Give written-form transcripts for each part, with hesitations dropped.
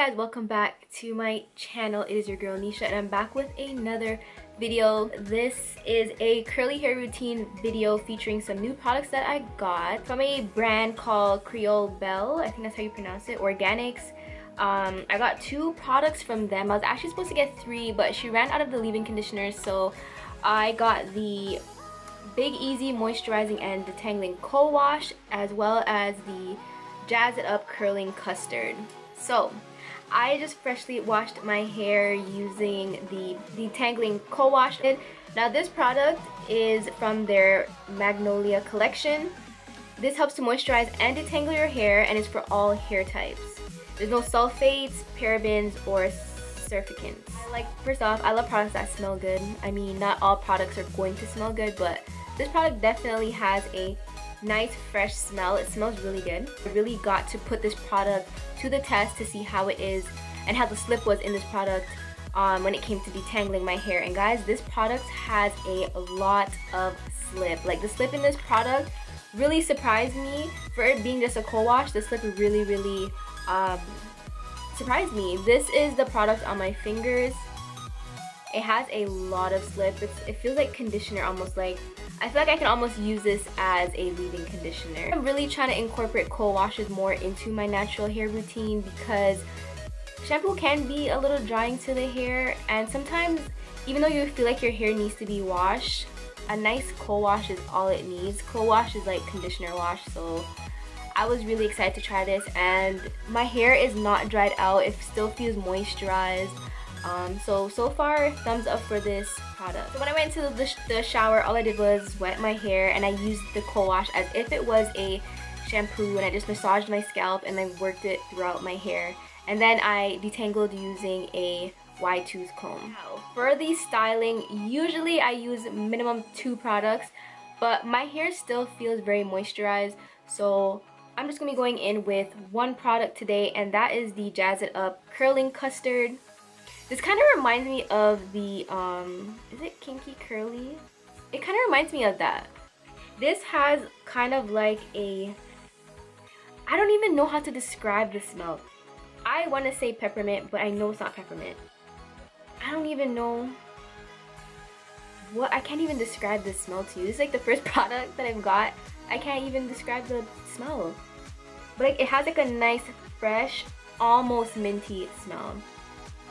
guys, welcome back to my channel. It is your girl Nisha and I'm back with another video. This is a curly hair routine video featuring some new products that I got from a brand called Creole Belle. I think that's how you pronounce it. Organics. I got 2 products from them. I was actually supposed to get 3, but she ran out of the leave-in conditioner, so I got the Big Easy Moisturizing and Detangling Co-Wash, as well as the Jazz It Up Curling Custard. So I just freshly washed my hair using the Detangling Co-Wash. Now this product is from their Magnolia collection. This helps to moisturize and detangle your hair and is for all hair types. There's no sulfates, parabens, or surfactants. First off, I love products that smell good. I mean, not all products are going to smell good, but this product definitely has a nice fresh smell. It smells really good. I really got to put this product to the test to see how it is and how the slip was in this product when it came to detangling my hair. And guys, this product has a lot of slip. Like, the slip in this product really surprised me. For it being just a co-wash, the slip really surprised me. This is the product on my fingers. It has a lot of slip. It feels like conditioner almost. Like, I feel like I can almost use this as a leave-in conditioner. I'm really trying to incorporate co-washes more into my natural hair routine because shampoo can be a little drying to the hair, and sometimes even though you feel like your hair needs to be washed, a nice co-wash is all it needs. Co-wash is like conditioner wash, so I was really excited to try this, and my hair is not dried out. It still feels moisturized. So far, thumbs up for this product. So when I went into the shower, all I did was wet my hair, and I used the co-wash as if it was a shampoo, and I just massaged my scalp and then worked it throughout my hair. And then I detangled using a wide tooth comb. For the styling, usually I use minimum 2 products, but my hair still feels very moisturized, so I'm just gonna be going in with 1 product today, and that is the Jazz It Up Curling Custard. This kind of reminds me of the, is it Kinky Curly? It kind of reminds me of that. This has kind of like a, I don't even know how to describe the smell. I want to say peppermint, but I know it's not peppermint. I don't even know what, I can't even describe the smell to you. This is like the first product that I've got. I can't even describe the smell. But like, it has like a nice, fresh, almost minty smell.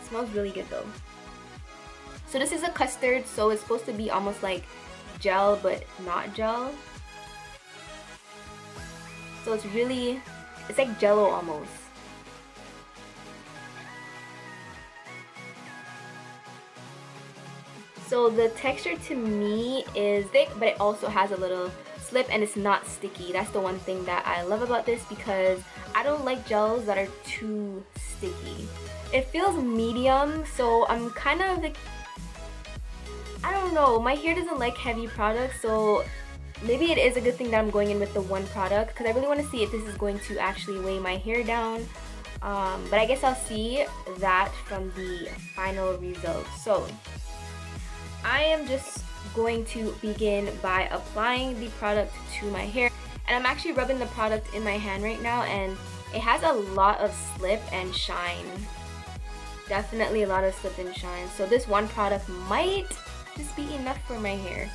It smells really good though. So this is a custard, so it's supposed to be almost like gel, but not gel. So it's really, it's like jello almost. So the texture to me is thick, but it also has a little slip and it's not sticky. That's the one thing that I love about this, because I don't like gels that are too sticky. It feels medium, so I'm kind of like, I don't know, my hair doesn't like heavy products, so maybe it is a good thing that I'm going in with the 1 product, because I really want to see if this is going to actually weigh my hair down. But I guess I'll see that from the final results. So I am just going to begin by applying the product to my hair, and I'm actually rubbing the product in my hand right now, and it has a lot of slip and shine. Definitely a lot of slip and shine, so this 1 product might just be enough for my hair.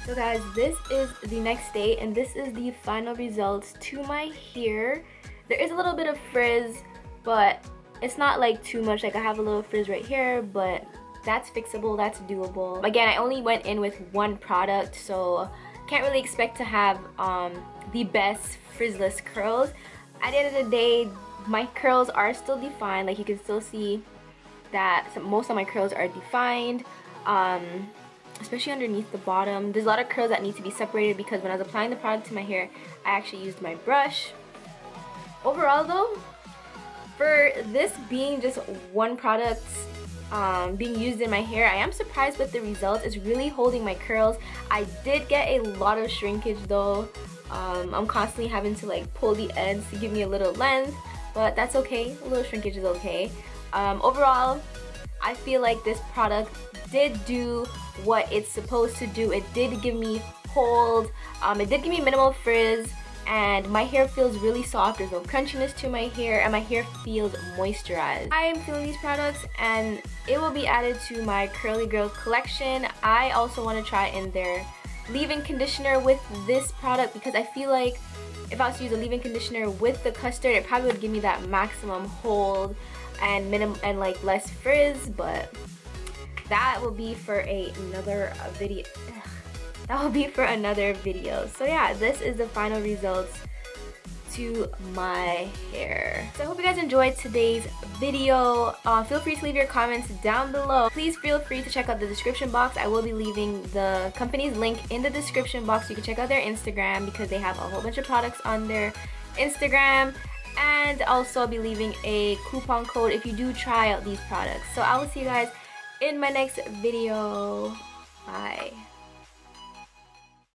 So guys, this is the next day, and this is the final results to my hair. There is a little bit of frizz, but it's not like too much. Like, I have a little frizz right here, but that's fixable, that's doable. Again, I only went in with 1 product, so can't really expect to have the best frizzless curls. At the end of the day, my curls are still defined. Like, you can still see that most of my curls are defined. Especially underneath the bottom. There's a lot of curls that need to be separated because when I was applying the product to my hair, I actually used my brush. overall though, for this being just one product being used in my hair, I am surprised with the results. It's really holding my curls. I did get a lot of shrinkage though. I'm constantly having to like pull the ends to give me a little length, but that's okay. A little shrinkage is okay. Overall, I feel like this product did do what it's supposed to do. It did give me hold, it did give me minimal frizz, and my hair feels really soft. There's no crunchiness to my hair, and my hair feels moisturized. I am feeling these products, and it will be added to my Curly Girl collection. I also want to try in their leave-in conditioner with this product, because I feel like if I was to use a leave-in conditioner with the custard, it probably would give me that maximum hold and like less frizz, but that will be for another video. That will be for another video. So yeah, this is the final results to my hair. So I hope you guys enjoyed today's video. Feel free to leave your comments down below. Please feel free to check out the description box. I will be leaving the company's link in the description box so you can check out their Instagram, because they have a whole bunch of products on their Instagram. And also I'll be leaving a coupon code if you do try out these products. So I will see you guys in my next video. Bye.